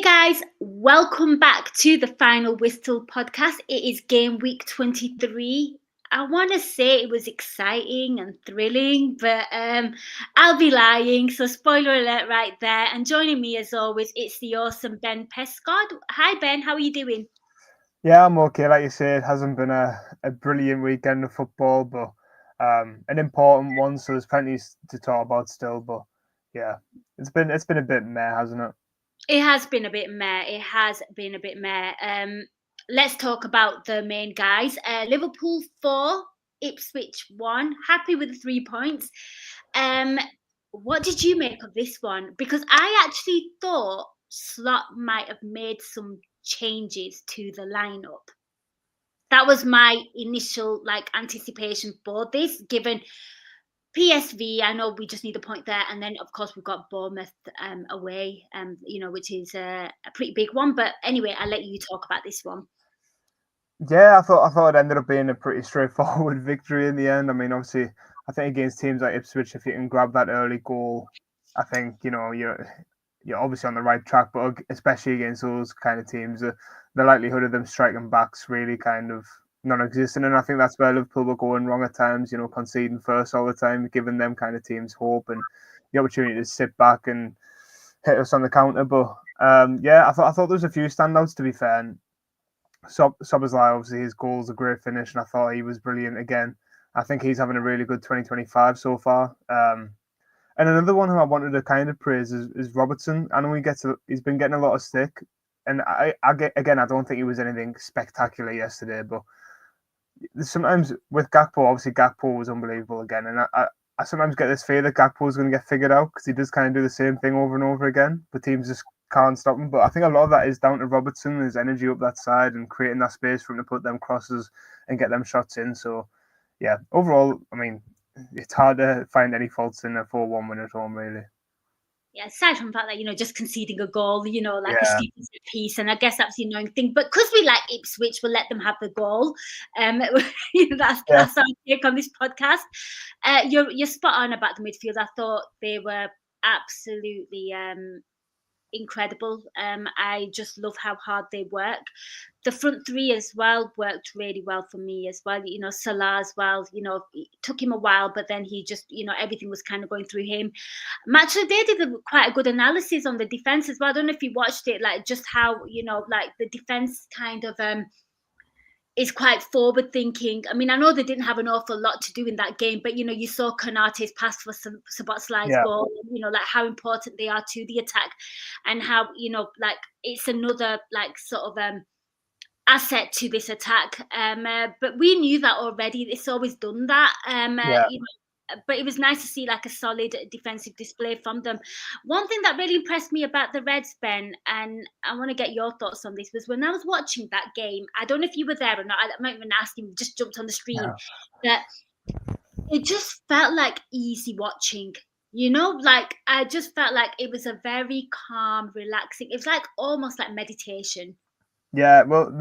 Guys, welcome back to the Final Whistle podcast. It is game week 23. I want to say it was exciting and thrilling, but I'll be lying. So, spoiler alert right there. And joining me as always, it's the awesome Ben Pescod. Hi, Ben. How are you doing? Yeah, I'm okay. Like you say, it hasn't been a brilliant weekend of football, but an important one. So there's plenty to talk about still. But yeah, it's been a bit meh, hasn't it? It has been a bit meh. It has been a bit meh. Let's talk about the main guys. Liverpool 4, Ipswich 1. Happy with the 3 points. Um, what did you make of this one? Because I actually thought Slot might have made some changes to the lineup. That was my initial anticipation for this, given PSV. I know we just need a point there, and then of course we've got Bournemouth away, which is a pretty big one. But anyway, I'll let you talk about this one. Yeah, I thought it ended up being a pretty straightforward victory in the end. I mean, obviously, I think against teams like Ipswich, if you can grab that early goal, I think you're obviously on the right track. But especially against those kind of teams, the likelihood of them striking back's really kind of non-existent. And I think that's where Liverpool were going wrong at times. Conceding first all the time, giving them kind of teams hope and the opportunity to sit back and hit us on the counter. But yeah, I thought there was a few standouts, to be fair. And Szoboszlai, obviously, his goal's a great finish, and I thought he was brilliant again. I think he's having a really good 2025 so far. And another one who I wanted to kind of praise is Robertson. I know he's been getting a lot of stick, and again, I don't think he was anything spectacular yesterday, but sometimes with Gakpo, obviously Gakpo was unbelievable again, and I sometimes get this fear that Gakpo is going to get figured out because he does kind of do the same thing over and over again, but teams just can't stop him. But I think a lot of that is down to Robertson, his energy up that side and creating that space for him to put them crosses and get them shots in. So yeah, overall, I mean, it's hard to find any faults in a 4-1 win at home, really. Yeah, aside from the fact that just conceding a goal, like a Yeah, stupid set piece, and I guess that's the annoying thing. But because we like Ipswich, we'll let them have the goal. yeah, That's our take on this podcast. You're spot on about the midfield. I thought they were absolutely incredible. I just love how hard they work. The front three as well worked really well for me as well. Salah as well. It took him a while, but then he just, everything was kind of going through him. Match of the Day did quite a good analysis on the defense as well. I don't know if you watched it, like just how like the defense kind of is quite forward thinking. I mean, I know they didn't have an awful lot to do in that game, but you saw Konate's pass for Szoboszlai's yeah. goal. Like how important they are to the attack, and how like it's another like sort of asset to this attack. But we knew that already. It's always done that. Yeah, But it was nice to see like a solid defensive display from them. One thing that really impressed me about the Reds, Ben, and I want to get your thoughts on this, was when I was watching that game. I don't know if you were there or not. I might even ask him. Just jumped on the screen. yeah. That it just felt like easy watching. Like I just felt like it was a very calm, relaxing. It was like almost like meditation. Yeah, well,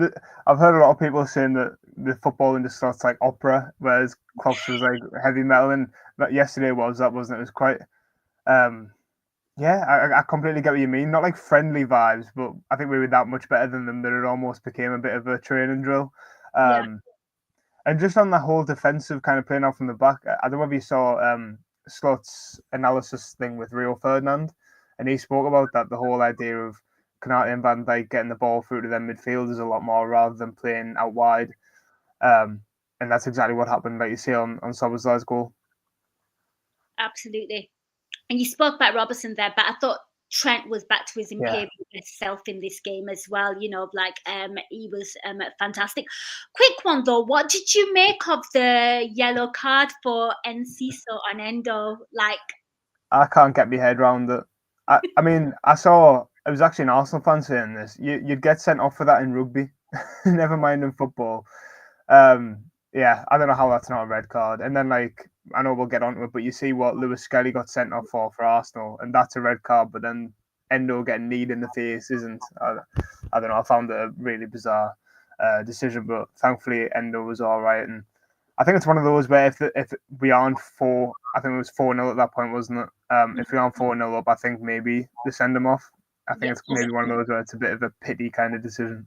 I've heard a lot of people saying that the football industry is like opera, whereas Klopp's was like heavy metal, and that yesterday was that wasn't it? It was quite, um, yeah, I completely get what you mean. Not like friendly vibes, but I think we were that much better than them that it almost became a bit of a training drill. Yeah. Um, and just on that whole defensive kind of playing out from the back, I don't know if you saw Slot's analysis thing with Rio Ferdinand, and he spoke about that the whole idea of Konate and Van Dijk getting the ball through to their midfielders a lot more rather than playing out wide. Um, and that's exactly what happened, like you see on Szoboszlai's goal. Absolutely. And you spoke about Robertson there, but I thought Trent was back to his Yeah. imperial self in this game as well. He was fantastic. Quick one though, what did you make of the yellow card for Enciso on Endo? Like, I can't get my head around it. I mean, I saw it was actually an Arsenal fan saying this. You'd get sent off for that in rugby, never mind in football. Yeah, I don't know how that's not a red card. And then like I know we'll get onto it, but you see what Lewis Skelly got sent off for Arsenal, and that's a red card. But then Endo getting kneed in the face isn't. I don't know. I found it a really bizarre decision, but thankfully Endo was all right. And I think it's one of those where if we aren't I think it was 4-0 at that point, wasn't it? If we aren't 4-0 up, I think maybe they send him off. I think Yeah, it's maybe one of those where it's a bit of a pity kind of decision.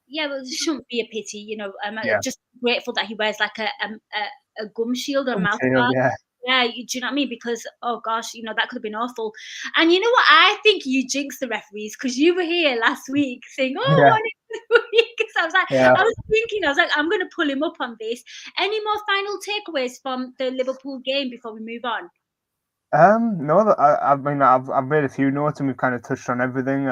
yeah, well, it shouldn't be a pity, I'm Yeah. just grateful that he wears like a gum shield or a I'm mouth chill, guard. yeah. Yeah, do you know what I mean? Because oh gosh, that could have been awful. And you know what? I think you jinxed the referees because you were here last week saying, "Oh, Yeah. I need this week." So Yeah. I was like, I'm going to pull him up on this. Any more final takeaways from the Liverpool game before we move on? No, I mean, I've made a few notes and we've kind of touched on everything.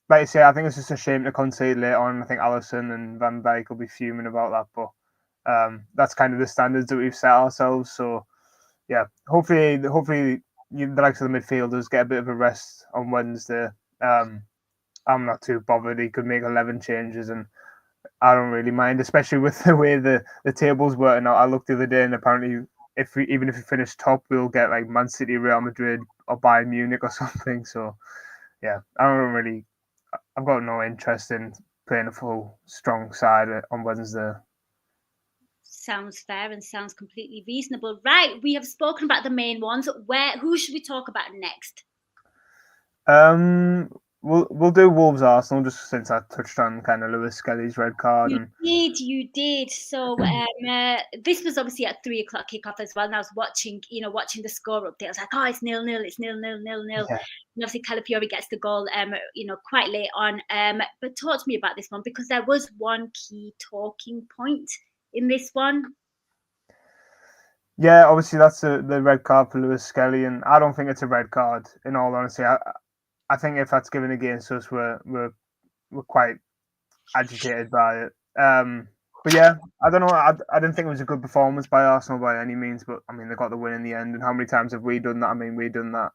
Like I say, I think it's just a shame to concede late on. I think Allison and Van Dijk will be fuming about that, but that's kind of the standards that we've set ourselves. So yeah, hopefully the likes of the midfielders get a bit of a rest on Wednesday. I'm not too bothered. He could make 11 changes, and I don't really mind, especially with the way the tables work. And I looked the other day, and apparently, even if we finish top, we'll get like Man City, Real Madrid, or Bayern Munich or something. So yeah, I don't really. I've got no interest in playing a full strong side on Wednesday. Sounds fair and sounds completely reasonable. Right, we have spoken about the main ones. Who should we talk about next? Um, we'll do Wolves Arsenal just since I touched on kind of Lewis Skelly's red card You and did, you did. So this was obviously at 3 o'clock kickoff as well. And I was watching the score update. I was like, oh, it's 0-0, it's 0-0. yeah. And obviously Calafiori gets the goal, quite late on. But talk to me about this one because there was one key talking point in this one. Yeah, obviously that's the red card for Lewis Skelly, and I don't think it's a red card. In all honesty, I think if that's given against us, we're quite agitated by it. But yeah, I don't know. I didn't think it was a good performance by Arsenal by any means, but I mean they got the win in the end. And how many times have we done that? I mean, we done that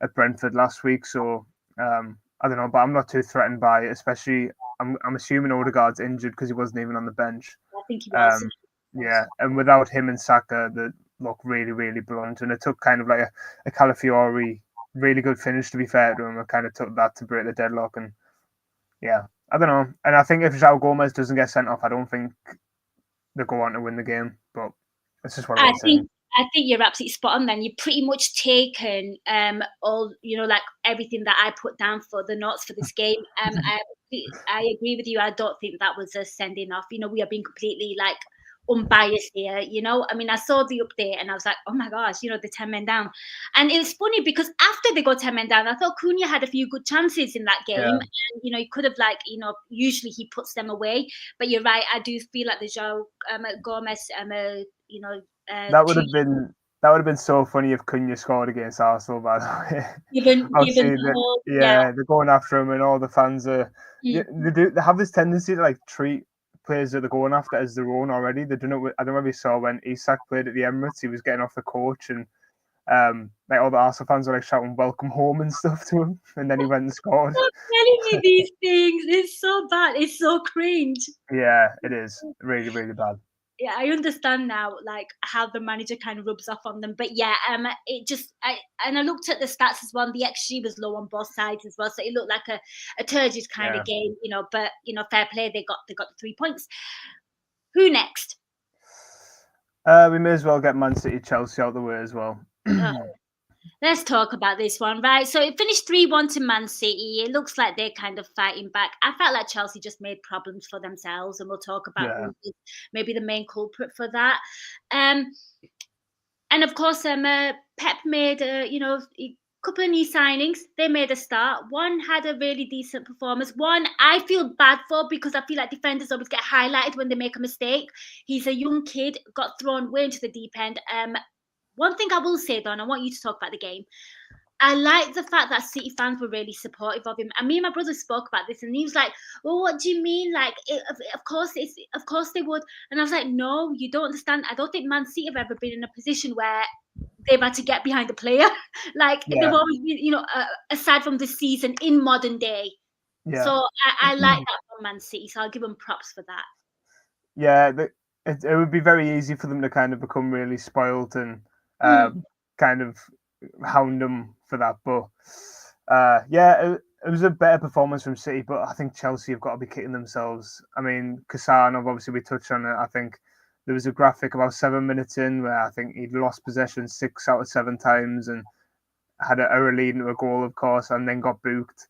at Brentford last week, so I don't know. But I'm not too threatened by it. Especially, I'm assuming Odegaard's injured because he wasn't even on the bench. I think he was. Um, yeah, and without him and Saka, the look really, really blunt. And it took kind of like a Calafiori really good finish, to be fair to him. I kind of took that to break the deadlock. And yeah, I don't know. And I think if João Gomez doesn't get sent off, I don't think they go on to win the game. But it's just one of I those things. think I think you're absolutely spot on. Then you've pretty much taken all like everything that I put down for the notes for this game. I agree with you. I don't think that was a sending off. We are being completely like unbiased here. I mean, I saw the update and I was like, oh my gosh, the 10 men down. And it was funny because after they got 10 men down, I thought Cunha had a few good chances in that game, Yeah, and he could have usually he puts them away. But you're right. I do feel like the João Gomez you know that would two have been so funny if Cunha scored against Arsenal. By the way, given obviously the that whole yeah they're going after him, and all the fans are mm, they have this tendency to like treat players that they're going after as their own already. They do not. I don't know if you saw when Isak played at the Emirates, he was getting off the coach and like all the Arsenal fans were like shouting "Welcome home" and stuff to him, and then he went and scored. stop telling me these things. It's so bad. It's so cringe. Yeah, it is really, really bad. Yeah, I understand now, like how the manager kind of rubs off on them. But yeah, I looked at the stats as well. The XG was low on both sides as well, so it looked like a turgid kind Yeah. of game, But fair play, they got the 3 points. Who next? We may as well get Man City Chelsea out the way as well. Let's talk about this one, right? So it finished 3-1 to Man City. It looks like they're kind of fighting back. I felt like Chelsea just made problems for themselves, and we'll talk about Yeah. who is maybe the main culprit for that. Um, and of course, Pep made a couple of new signings. They made a start. One had a really decent performance. One I feel bad for because I feel like defenders always get highlighted when they make a mistake. He's a young kid, got thrown way into the deep end. One thing I will say though, and I want you to talk about the game. I like the fact that City fans were really supportive of him. And me and my brother spoke about this, and he was like, "Well, what do you mean? Like, of course they would." And I was like, "No, you don't understand. I don't think Man City have ever been in a position where they've had to get behind a player. Like they've Yeah. always been, aside from this season in modern day. So Yeah. I like that from Man City. So I'll give them props for that. Yeah. It would be very easy for them to kind of become really spoiled and Mm. kind of hound them for that. But yeah, it was a better performance from City, but I think Chelsea have got to be kicking themselves. I mean, Kasanov, obviously we touched on it. I think there was a graphic about 7 minutes in where I think he'd lost possession 6 out of 7 times and had an error leading to a goal, of course, and then got booked.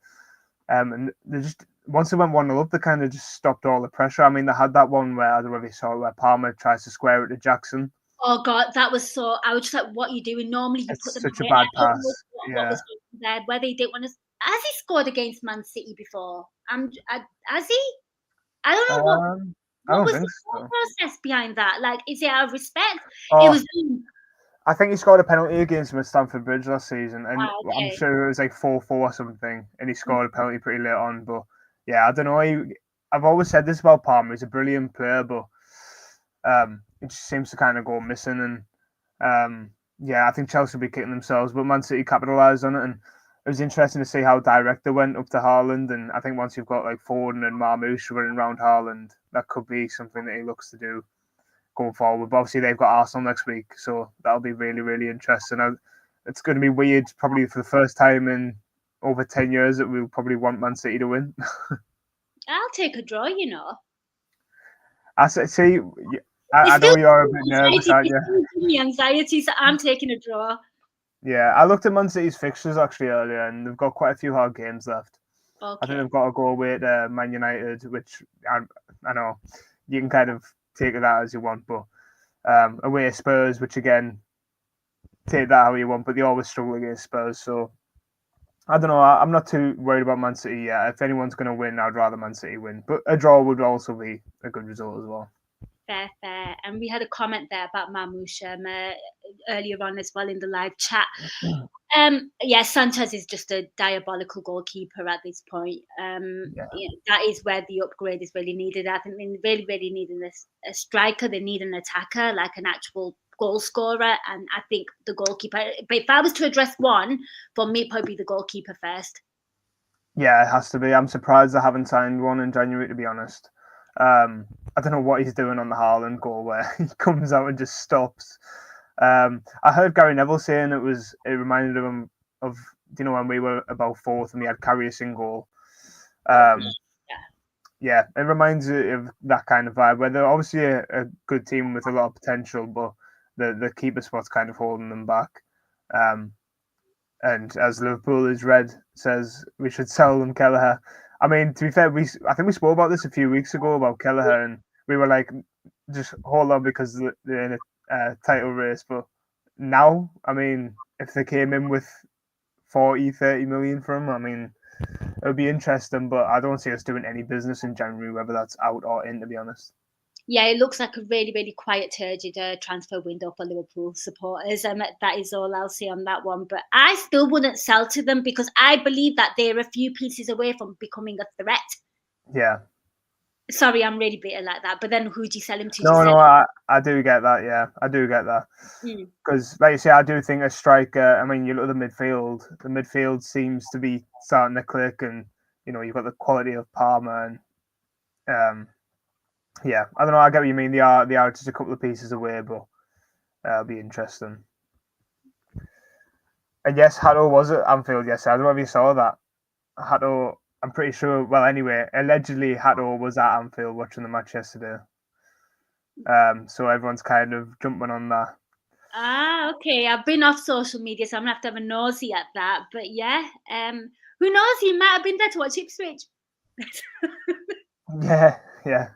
And they just once they went 1-0 up, they kind of just stopped all the pressure. I mean, they had that one where I don't know if you saw it, where Palmer tries to square it to Jackson. Oh God, that was so. I was just like, "What are you doing?" Normally, you put It's them such a away. I bad don't know pass. what Yeah. was going there. Whether he didn't want to. Has he scored against Man City before? Has he? I don't know I what don't was think the so. thought process behind that. Like, is it out of respect? It Oh, was. I think he scored a penalty against him at Stamford Bridge last season, and I'm Okay. sure it was like 4-4 or something, and he scored a penalty pretty late on. But yeah, I don't know. I've always said this about Palmer. He's a brilliant player, but it just seems to kind of go missing. And yeah, I think Chelsea will be kicking themselves, but Man City capitalised on it, and it was interesting to see how direct they went up to Haaland. And I think once you've got like Foden and Marmoush running around Haaland, that could be something that he looks to do going forward. But obviously, they've got Arsenal next week, so that'll be really, really interesting. It's going to be weird, probably for the first time in over 10 years, that we'll probably want Man City to win. I'll take a draw. You know. I see. I It's know still you're a bit nervous, anxiety. aren't It's you? still giving me anxiety, so I'm taking a draw. Yeah, I looked at Man City's fixtures actually earlier, and they've got quite a few hard games left. I think Okay. they've got to go away to Man United, which I know you can kind of take that as you want, but away at Spurs, which again, take that how you want, but they always struggle against Spurs. So I don't know. I'm not too worried about Man City yet. If anyone's going to win, I'd rather Man City win, but a draw would also be a good result as well. Fair, fair. And we had a comment there about Mamouche earlier on as well in the live chat. Yeah, Sanchez is just a diabolical goalkeeper at this point. Yeah. That is where the upgrade is really needed. I think they really, really need a striker. They need an attacker, like an actual goal scorer. And I think the goalkeeper. But if I was to address one, for me, it'd probably be the goalkeeper first. Yeah, it has to be. I'm surprised I haven't signed one in January, to be honest. I don't know what he's doing on the Haaland goal where he comes out and just stops. I heard Gary Neville saying it reminded him of when we were about fourth and we had Karius in goal. Um, Yeah. yeah, it reminds you of that kind of vibe where they're obviously a good team with a lot of potential, but the keeper spot's kind of holding them back. Um, and as Liverpool is red says, we should sell them Kelleher. I mean, to be fair, I think we spoke about this a few weeks ago about Kelleher, and we were like, just hold on because they're in a title race. But now, I mean, if they came in with 40, 30 million for him, I mean, it would be interesting, but I don't see us doing any business in January, whether that's out or in, to be honest. Yeah, it looks like a really, really quiet, turgid transfer window for Liverpool supporters. That is all I'll say on that one. But I still wouldn't sell to them because I believe that they're a few pieces away from becoming a threat. Yeah. Sorry, I'm really bitter like that. But then who do you sell him to? Do you No, sell no, I do get that. Yeah, I do get that. him? Because, like you say, I do think a striker. I mean, you look at the midfield. The midfield seems to be starting to click, and you've got the quality of Palmer, and yeah, I don't know. I get what you mean. They are just a couple of pieces away, but it'll be interesting. And yes, Hato was at Anfield yesterday. I don't know if you saw that. Hato, I'm pretty sure. Well, anyway, allegedly Hato was at Anfield watching the match yesterday. So everyone's kind of jumping on that. Okay. I've been off social media, so I'm gonna have to have a nosy at that. But yeah, who knows? He might have been there to watch Ipswich. Yeah, yeah.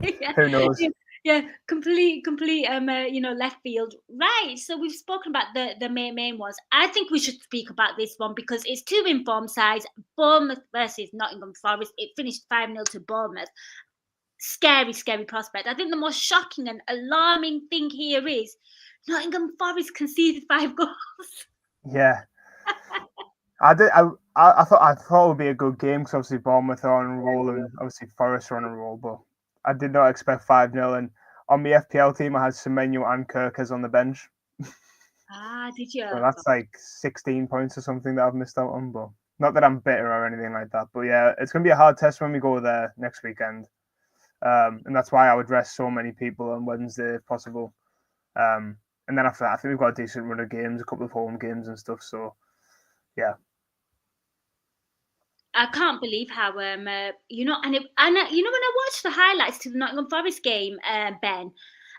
Yeah, Who knows? yeah, complete, left field. Right. So we've spoken about the main ones. I think we should speak about this one because it's two informed sides. Bournemouth versus Nottingham Forest. It finished 5-0 to Bournemouth. Scary, scary prospect. I think the most shocking and alarming thing here is Nottingham Forest conceded 5 goals. Yeah, I did. I thought it would be a good game because obviously Bournemouth are on a roll and obviously Forest are on a roll, but I did not expect 5-0. And on the FPL team, I had Semenyo and Kirkers on the bench, Did you? so that's like 16 points or something that I've missed out on. But not that I'm bitter or anything like that. But yeah, it's gonna be a hard test when we go there next weekend, and that's why I would rest so many people on Wednesday if possible. And then after that, I think we've got a decent run of games, a couple of home games and stuff. So yeah. I can't believe how and when I watched the highlights to the Nottingham Forest game, Ben,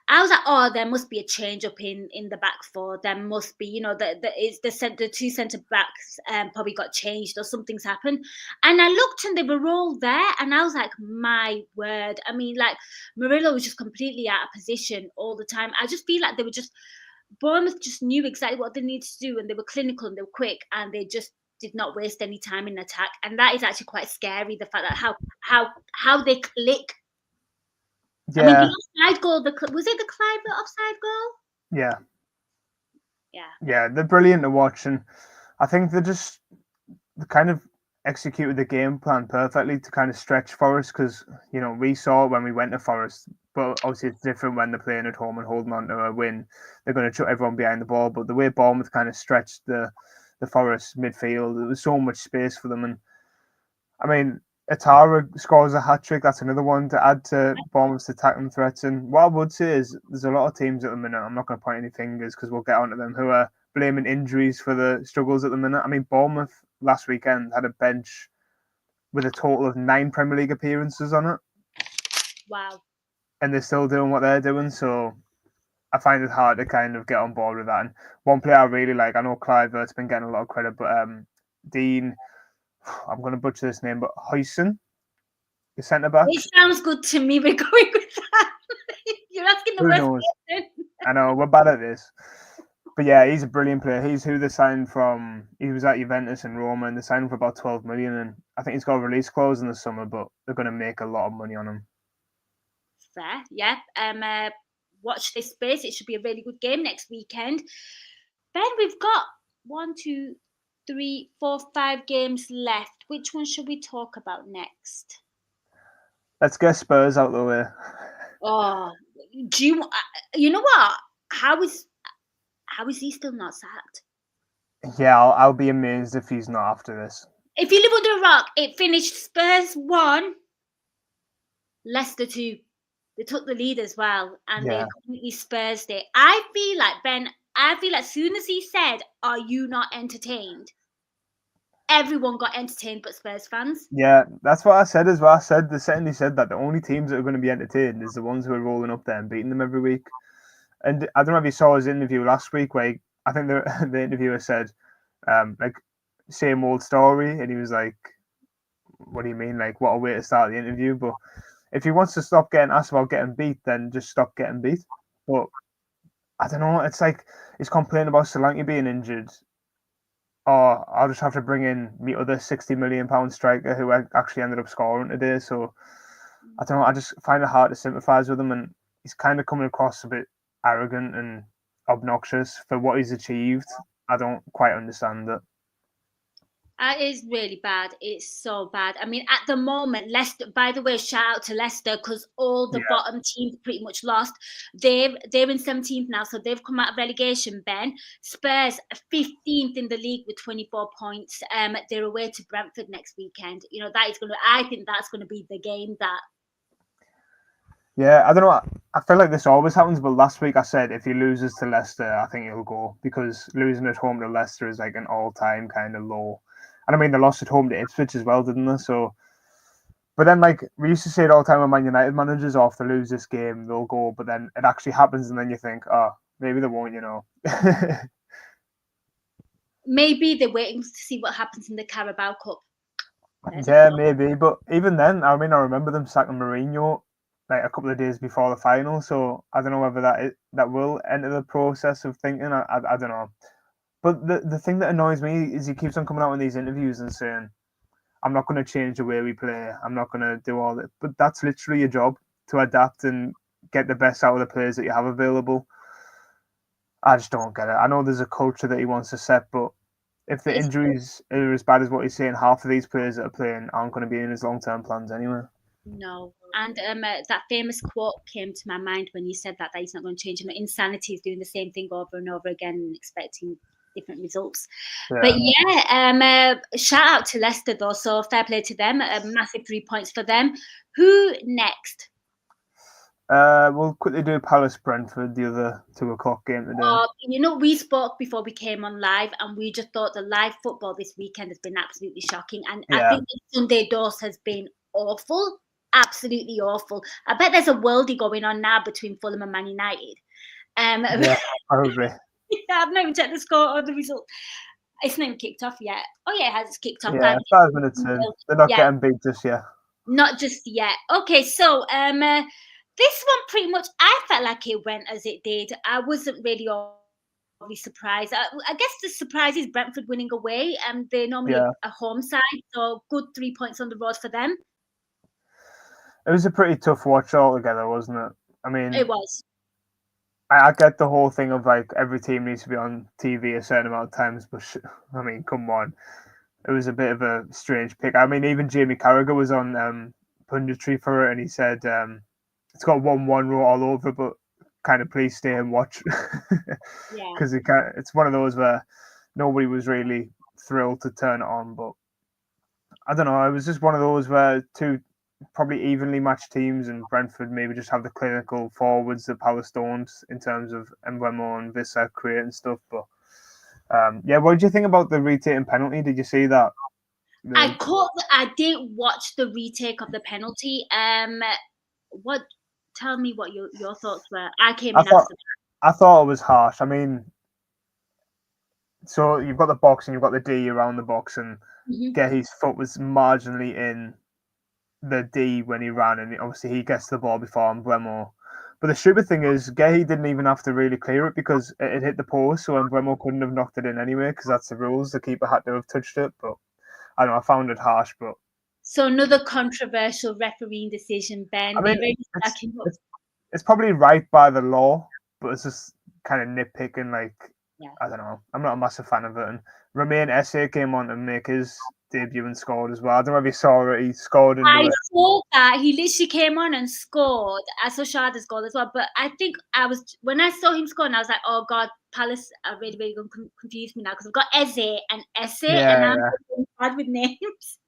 I was like, oh, there must be a change up in the back four. There must be, the two centre backs probably got changed or something's happened. And I looked and they were all there, and I was like, my word. I mean, like Murillo was just completely out of position all the time. I just feel like they were just Bournemouth just knew exactly what they needed to do, and they were clinical and they were quick, and they just did not waste any time in attack. And that is actually quite scary. The fact that how they click. I mean, Yeah, the offside goal. Was it the Clive offside goal? yeah, Yeah. yeah. They're brilliant to watch, and I think they kind of executed the game plan perfectly to kind of stretch Forest because we saw it when we went to Forest, but obviously it's different when they're playing at home and holding on to a win. They're going to chuck everyone behind the ball, but the way Bournemouth kind of stretched the Forest midfield, there was so much space for them, and I mean, Atara scores a hat trick. That's another one to add to Bournemouth's attacking threats. And what I would say is there's a lot of teams at the minute, I'm not going to point any fingers because we'll get onto them, who are blaming injuries for the struggles at the minute. I mean, Bournemouth last weekend had a bench with a total of 9 Premier League appearances on it, Wow. and they're still doing what they're doing. So I find it hard to kind of get on board with that. And one player I really like, I know Clivert's been getting a lot of credit, but Dean, I'm going to butcher this name, but Huyson, the centre back. It sounds good to me. We're going with that. You're asking the Who worst knows? question. I know we're bad at this, but yeah, he's a brilliant player. He's who they signed from. He was at Juventus and Roma, and they signed him for about 12 million. And I think he's got a release clause in the summer, but they're going to make a lot of money on him. Fair, yeah. Watch this space. It should be a really good game next weekend. Ben, we've got 1, 2, 3, 4, 5 games left. Which one should we talk about next? Let's get Spurs out of the way. Oh, do you? You know what? How is he still not sacked? Yeah, I'll be amazed if he's not after this. If you live under a rock, it finished Spurs 1, Leicester 2. They took the lead as well, and they Yeah, completely Spursed it. I feel like Ben. I feel like as soon as he said, "Are you not entertained?" everyone got entertained, but Spurs fans. yeah, that's what I said as well. I said they certainly said that the only teams that are going to be entertained is the ones who are rolling up there and beating them every week. And I don't know if you saw his interview last week, where I think the interviewer said, like, same old story, and he was like, "What do you mean? Like, what a way to start the interview!" But if he wants to stop getting asked about getting beat, then just stop getting beat. But I don't know. It's like he's complaining about Solanke being injured, or I'll just have to bring in the other £60 million striker who actually ended up scoring today. So I don't know. I just find it hard to sympathise with him, and he's kind of coming across a bit arrogant and obnoxious for what he's achieved. I don't quite understand it. It is really bad. It's so bad. I mean, at the moment, Leicester. By the way, shout out to Leicester because all the Yeah, bottom teams pretty much lost. They're in 17th now, so they've come out of relegation. Ben Spurs 15th in the league with 24 points. They're away to Brentford next weekend. That is going to. I think that's going to be the game that. yeah. I don't know. I feel like this always happens, but last week I said if he loses to Leicester, I think he'll go because losing at home to Leicester is like an all-time kind of low. And I mean, they lost at home to Ipswich as well, didn't they? So, but then like we used to say it all the time when Man United managers, oh, if they lose this game, they'll go. But then it actually happens, and then you think, oh, maybe they won't. Maybe they're waiting to see what happens in the Carabao Cup. There's a Yeah, thought. maybe. But even then, I mean, I remember them sacking Mourinho like a couple of days before the final. So I don't know whether that will enter the process of thinking. I don't know. But the thing that annoys me is he keeps on coming out in these interviews and saying, "I'm not going to change the way we play. I'm not going to do all that." But that's literally your job to adapt and get the best out of the players that you have available. I just don't get it. I know there's a culture that he wants to set, but if the It's injuries are as bad as what he's saying, half of these players that are playing aren't going to be in his long-term plans anyway. No. And that famous quote came to my mind when you said that he's not going to change. Insanity is doing the same thing over and over again and expecting different results. But Yeah. yeah, shout out to Leicester though. So fair play to them. A massive 3 points for them. Who next? We'll quickly do Palace Brentford, the other 2 o'clock game today. We spoke before we came on live, and we just thought the live football this weekend has been absolutely shocking. And I Yeah, think the Sunday dose has been awful. absolutely awful. I bet there's a worldie going on now between Fulham and Man United. Yeah, probably. I've not even checked the score or the result. It's not even kicked off yet. Oh yeah, it has kicked off. Yeah, 5 minutes in. They're not Yeah, getting beat just yet. not just yet. Okay, so this one pretty much I felt like it went as it did. I wasn't really overly surprised. I guess the surprise is Brentford winning away. They're normally Yeah. a home side, so good 3 points on the road for them. It was a pretty tough watch altogether, wasn't it? I mean, It was. I get the whole thing of like every team needs to be on TV a certain amount of times, but I mean, come on. It was a bit of a strange pick. I mean, even Jamie Carragher was on punditry for it, and he said it's got 1-1 wrote all over, but kind of please stay and watch Yeah. because it's one of those where nobody was really thrilled to turn it on. But I don't know. It was just one of those where two probably evenly matched teams, and Brentford maybe just have the clinical forwards, the power stones in terms of Mbeumo and Vissa creating stuff. But yeah, what did you think about the retaking penalty? Did you see that? I did watch the retake of the penalty. What? Tell me what your thoughts were. I came I in thought after. I thought it was harsh. I mean, so you've got the box and you've got the D around the box, and Mhm. Gehi's foot was marginally in the D when he ran, and obviously he gets the ball before Mbeumo. But the stupid thing is, Gehi didn't even have to really clear it because it hit the post, so Mbeumo couldn't have knocked it in anyway because that's the rules. The keeper had to have touched it, but I don't know. I found it harsh, but So another controversial refereeing decision, Ben. I They're mean, really it's stacking up. it's it's probably right by the law, but it's just kind of nitpicking. Like Yeah. I don't know. I'm not a massive fan of it. And Romain Esse came on to make his debut and scored as well. I don't know if you saw it. He scored into I it. saw that he literally came on and scored. I saw Shada's goal as well, but I think I was when I saw him score, and I was like, "Oh God, Palace are really, really going to confuse me now because I've got Eze and Esse, and Yeah, I'm yeah. really bad with names."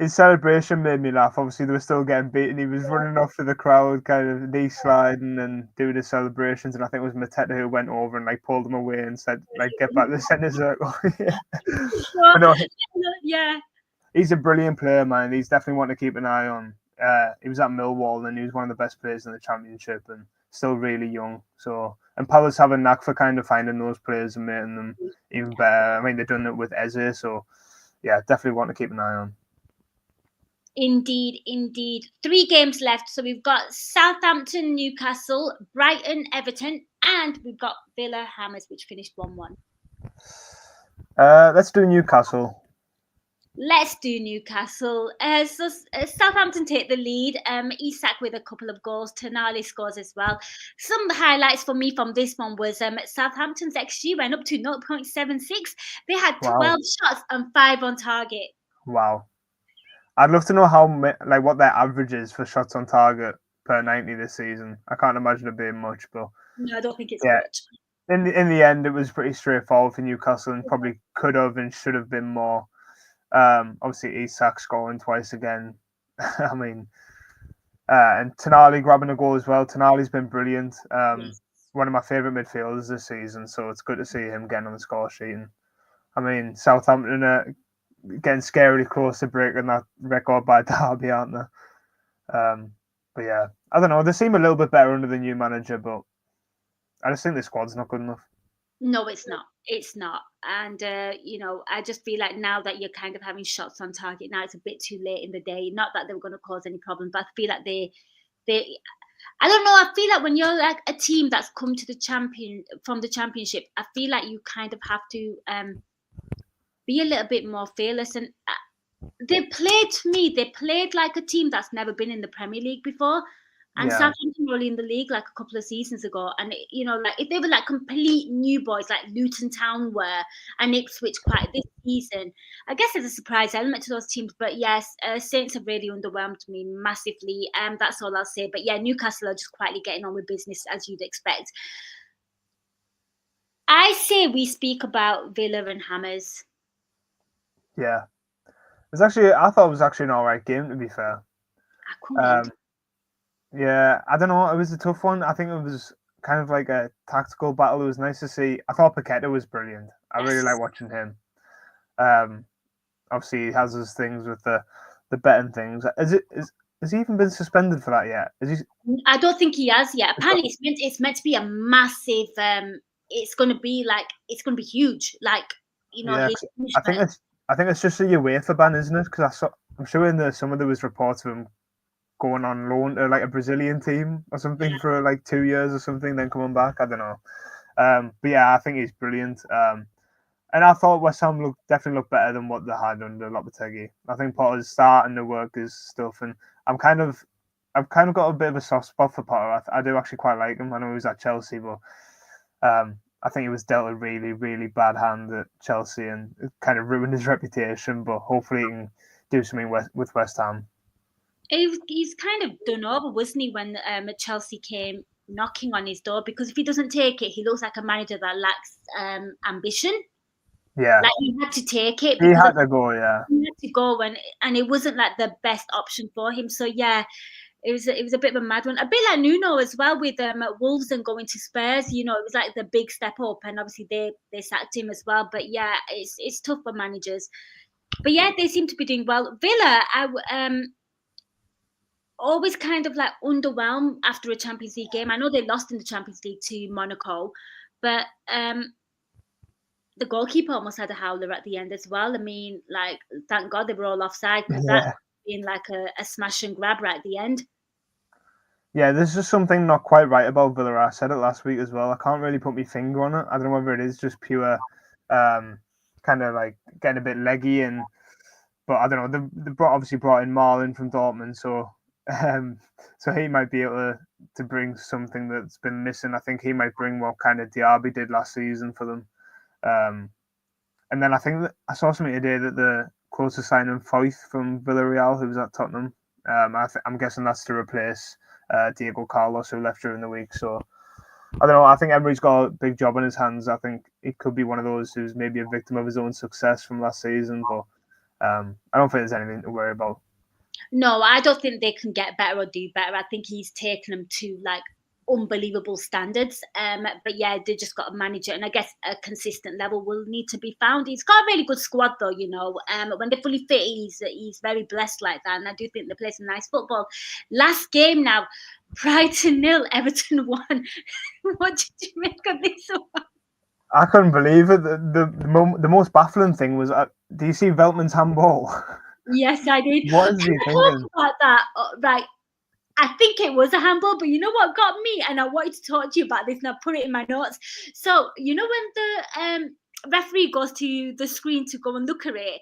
His celebration made me laugh. Obviously, they were still getting beaten. He was running off to the crowd, kind of knee sliding and doing his celebrations. And I think it was Mateta who went over and like pulled him away and said, like, get back to the centre circle. Yeah. So, But no, yeah, he's a brilliant player, man. He's definitely one to keep an eye on. He was at Millwall and he was one of the best players in the Championship and still really young. So, and Palace have a knack for kind of finding those players and making them even better. I mean, they've done it with Eze, so yeah, definitely want to keep an eye on. indeed, indeed. 3 games left. So we've got Southampton, Newcastle, Brighton, Everton, and we've got Villa, Hammers, which finished 1-1. Let's do Newcastle. Let's do Newcastle. Southampton take the lead. Isak with a couple of goals. Tonali scores as well. Some highlights for me from this one was Southampton's XG went up to 0.76. They had Wow. 12 shots and 5 on target. Wow. I'd love to know what their average is for shots on target per 90 this season. I can't imagine it being much, but No, I don't think it's yeah, much. in the end, it was pretty straightforward for Newcastle and probably could have and should have been more. Obviously, Isak scoring twice again. I mean, and Tonali grabbing a goal as well. Tonali's been brilliant. Yes. One of my favourite midfielders this season, so it's good to see him getting on the score sheet. And I mean, Southampton are getting scarily close to breaking that record by Derby, aren't they? But yeah, I don't know. They seem a little bit better under the new manager, but I just think the squad's not good enough. No, it's not. It's not. And, I just feel like now that you're kind of having shots on target, now it's a bit too late in the day. Not that they were going to cause any problem, but I feel like they, I don't know. I feel like when you're like a team that's come to from the championship, I feel like you kind of have to be a little bit more fearless. And they played like a team that's never been in the Premier League before. And Yeah, Southampton were only in the league like a couple of seasons ago. And, like if they were like complete new boys, like Luton Town were and Ipswich quite this season, I guess there's a surprise element to those teams. But yes, Saints have really underwhelmed me massively. That's all I'll say. But yeah, Newcastle are just quietly getting on with business as you'd expect. I say we speak about Villa and Hammers. yeah. I thought it was actually an alright game to be fair. I couldn't. Um, yeah, I don't know. It was a tough one. I think it was kind of like a tactical battle. It was nice to see. I thought Paqueta was brilliant. I really like Yes. watching him. Um, Obviously he has his things with the betting things. Is has he even been suspended for that yet? Is he? I don't think he has yet. Apparently, it's meant to be a massive. It's going to be huge. Like Yeah, his 'cause punishment. I think it's just a UEFA ban, isn't it? Because I'm sure in the summer there was reports of him going on loan to like a Brazilian team or something for like 2 years or something, then coming back. I don't know. But yeah, I think he's brilliant. And I thought West Ham definitely looked better than what they had under Lopetegui. I think Potter's starting to work his stuff, and I'm kind of I've kind of got a bit of a soft spot for Potter. I do actually quite like him. I know he was at Chelsea, but I think he was dealt a really, really bad hand at Chelsea and it kind of ruined his reputation. But hopefully he can do something with West Ham. He's kind of done over, wasn't he, when Chelsea came knocking on his door? Because if he doesn't take it, he looks like a manager that lacks ambition. Yeah, Like he had to take it he because had to go. Yeah, he had to go and it wasn't like the best option for him. So yeah, it was a bit of a mad one. A bit like Nuno as well with Wolves and going to Spurs. It was like the big step up, and obviously they sacked him as well. But yeah, it's tough for managers. But yeah, they seem to be doing well. Villa, always kind of like underwhelmed after a Champions League game. I know they lost in the Champions League to Monaco, but the goalkeeper almost had a howler at the end as well. I mean, like, thank God they were all offside because that yeah, being like a smash and grab right at the end. yeah. There's just something not quite right about Villa. I said it last week as well. I can't really put my finger on it. I don't know whether it is just pure, kind of like getting a bit leggy but I don't know. They obviously brought in Marlon from Dortmund, um, so he might be able to bring something that's been missing. I think he might bring what kind of Diaby did last season for them. And then I think that I saw something today that the close to signing Foyth from Villarreal, who was at Tottenham. I'm guessing that's to replace Diego Carlos, who left during the week. So I don't know. I think Emery's got a big job on his hands. I think he could be one of those who's maybe a victim of his own success from last season, but. I don't think there's anything to worry about. No, I don't think they can get better or do better. I think he's taken them to like unbelievable standards. But yeah, they just got to manage it, and I guess a consistent level will need to be found. He's got a really good squad, though. When they're fully fit, he's very blessed like that, and I do think they play some nice football. Last game now, Brighton 0, Everton 1. What did you make of this one? I couldn't believe it. The most baffling thing was, do you see Veltman's handball? Yes, I did. What is he Can I thinking? talk about that? Right. I think it was a handball, but you know what got me? And I wanted to talk to you about this, and I put it in my notes. So, when the referee goes to the screen to go and look at it,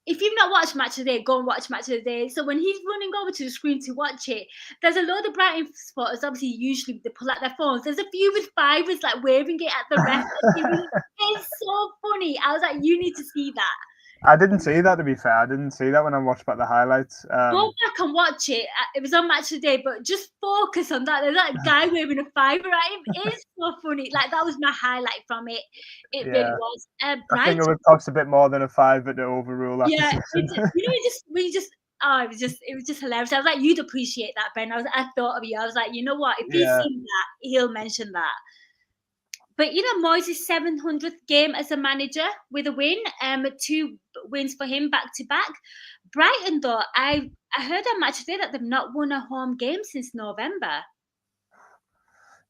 if you've not watched Match of the Day, go and watch Match of the Day. So when he's running over to the screen to watch it, there's a load of Brighton supporters. Obviously, usually they pull out their phones. There's a few with fivers like waving it at the ref. It's so funny. I was like, you need to see that. I didn't see that, to be fair. I didn't see that when I watched back the highlights. Go back and watch it. It was on Match of the Day, but just focus on that. There's that guy waving a fiver at him. It's so funny. Like, that was my highlight from it. It really Yeah, was. I think Brighton. it would cost a bit more than a five at the overrule that Yeah, decision. it was just hilarious. I was like, you'd appreciate that, Ben. I thought of you. I was like, you know what? If he's Yeah, seen that, he'll mention that. But Moyes' 700th game as a manager with a win, 2 wins for him back to back. Brighton, though, I heard on Match Day that they've not won a home game since November.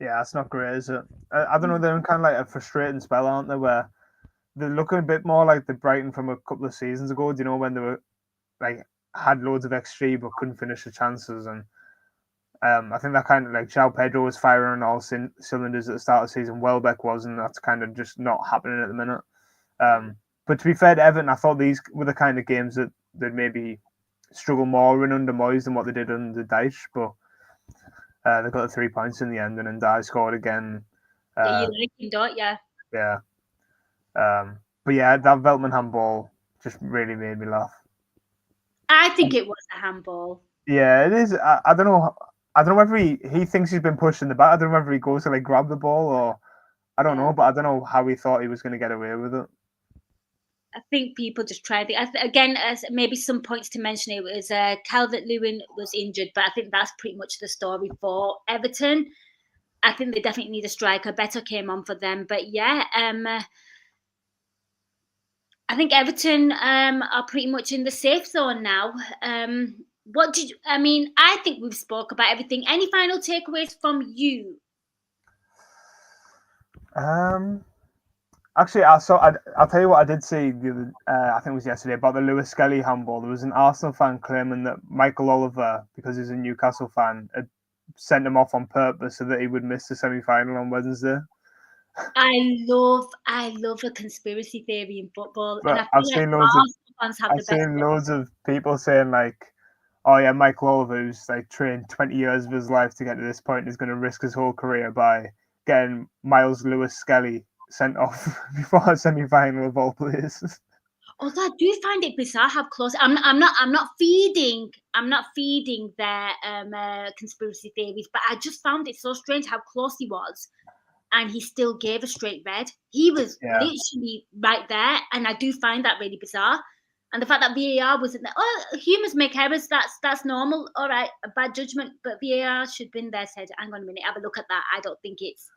yeah, that's not great, is it? I don't know. They're in kind of like a frustrating spell, aren't they? Where they're looking a bit more like the Brighton from a couple of seasons ago. Do you know when they were like had loads of XG but couldn't finish the chances and. I think that kind of like João Pedro was firing on all cylinders at the start of the season. Welbeck was, and that's kind of just not happening at the minute. But to be fair to Everton, I thought these were the kind of games that they'd maybe struggle more in under Moyes than what they did under Dyche. But they got the 3 points in the end, and then Dye scored again. You like him, don't you? Yeah. But yeah, that Veltman handball just really made me laugh. I think it was a handball. Yeah, it is. I don't know. I don't know whether he thinks he's been pushed in the back. I don't know whether he goes to like grab the ball or I don't know, but I don't know how he thought he was going to get away with it. I think people just tried it. Again, as maybe some points to mention, it was Calvert-Lewin was injured, but I think that's pretty much the story for Everton. I think they definitely need a striker. Better came on for them, but yeah, I think Everton are pretty much in the safe zone now. I think we've spoke about everything. Any final takeaways from you? Actually, I'll tell you what I did see the other, I think it was yesterday, about the Lewis Skelly handball. There was an Arsenal fan claiming that Michael Oliver, because he's a Newcastle fan, had sent him off on purpose so that he would miss the semi-final on Wednesday. I love a conspiracy theory in football, and But I feel like Arsenal fans have I've the best seen one. loads of people saying like, "Oh yeah, Michael Oliver, who's like trained 20 years of his life to get to this point, is going to risk his whole career by getting Miles Lewis Skelly sent off before a semi-final of all places." Although I do find it bizarre how close. I'm not feeding their conspiracy theories, but I just found it so strange how close he was, and he still gave a straight red. He was Yeah, literally right there, and I do find that really bizarre. And the fact that VAR wasn't there. Oh, humans make errors. That's normal. All right, a bad judgment, but VAR should have been there. Said, hang on a minute, have a look at that. I don't think it's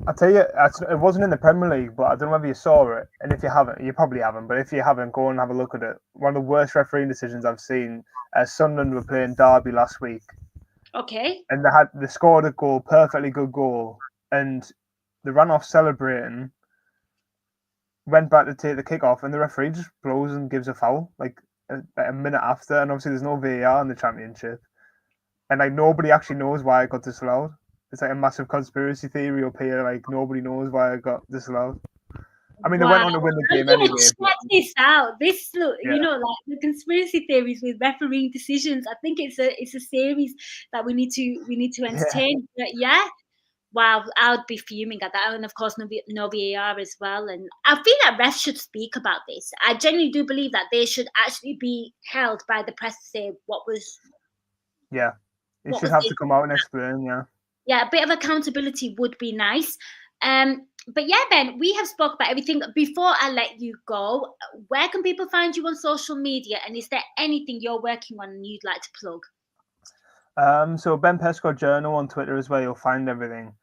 I tell you, it wasn't in the Premier League, but I don't know whether you saw it. And if you haven't, you probably haven't. But if you haven't, go and have a look at it. One of the worst refereeing decisions I've seen. Sunderland were playing Derby last week, okay. and they scored a goal, perfectly good goal, and they ran off celebrating, went back to take the kick off, and the referee just blows and gives a foul like a minute after. And obviously, there's no VAR in the Championship, and like nobody actually knows why it got disallowed. It's like a massive conspiracy theory up here. Like nobody knows why it got disallowed. I mean, they Wow, went on to win the I'm game gonna anyway. But check this out. This look, yeah, like the conspiracy theories with refereeing decisions. I think it's a series that we need to yeah, entertain. But yeah, wow, I would be fuming at that, and of course no VAR as well. And I feel that refs should speak about this. I genuinely do believe that they should actually be held by the press to say yeah. You what should was have this. to come out and explain. Yeah. Yeah, a bit of accountability would be nice. But yeah, Ben, we have spoke about everything. Before I let you go, where can people find you on social media? And is there anything you're working on and you'd like to plug? So Ben Pesco Journal on Twitter is where you'll find everything.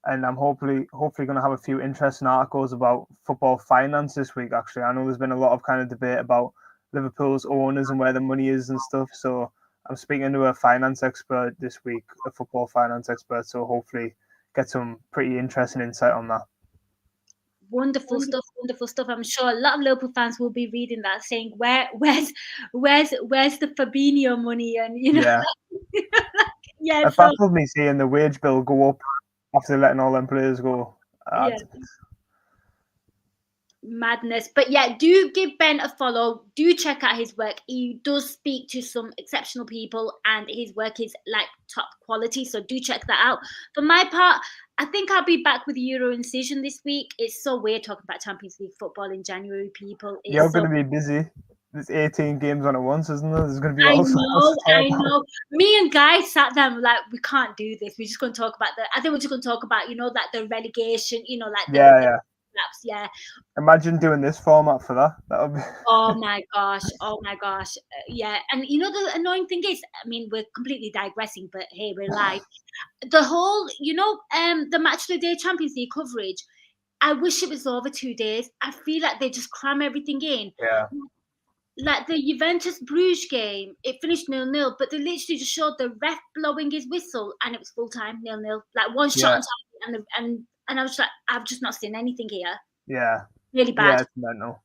And I'm hopefully going to have a few interesting articles about football finance this week. Actually, I know there's been a lot of kind of debate about Liverpool's owners and where the money is and stuff. So I'm speaking to a finance expert this week, a football finance expert. So hopefully get some pretty interesting insight on that. Wonderful stuff, wonderful stuff. I'm sure a lot of Liverpool fans will be reading that, saying, where's the Fabinho money?" And Yeah, yeah. it So baffled me seeing the wage bill go up after letting all them players go. yeah, madness. But yeah, do give Ben a follow. Do check out his work. He does speak to some exceptional people, and his work is like top quality. So do check that out. For my part, I think I'll be back with Euro Incision this week. It's so weird talking about Champions League football in January, people. You're It's going so to be busy. There's 18 games on at once, isn't there? There's going to be I all sorts know, to talk I about. know. Me and Guy sat down like we can't do this. We're just going to talk about I think we're just going to talk about like the relegation. Like Yeah, the yeah. collapse. Yeah. Imagine doing this format for that. That would be. Oh my gosh. Oh my gosh. Yeah. And the annoying thing is, I mean, we're completely digressing, but hey, we're live. The whole, the match of the day Champions League coverage. I wish it was over 2 days. I feel like they just cram everything in. Yeah, Like the Juventus Bruges game, it finished 0-0, but they literally just showed the ref blowing his whistle and it was full time 0-0. Like one shot yeah, on time, and I was like, I've just not seen anything here. yeah, Really bad. yeah. It's mental.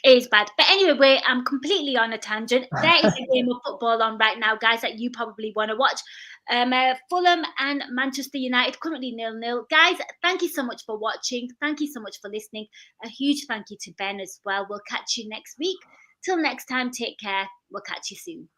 It is bad. But anyway, I'm completely on a tangent. There is a game of football on right now, guys, that you probably want to watch. Fulham and Manchester United currently 0-0. Guys, thank you so much for watching. Thank you so much for listening. A huge thank you to Ben as well. We'll catch you next week. Till next time, take care. We'll catch you soon.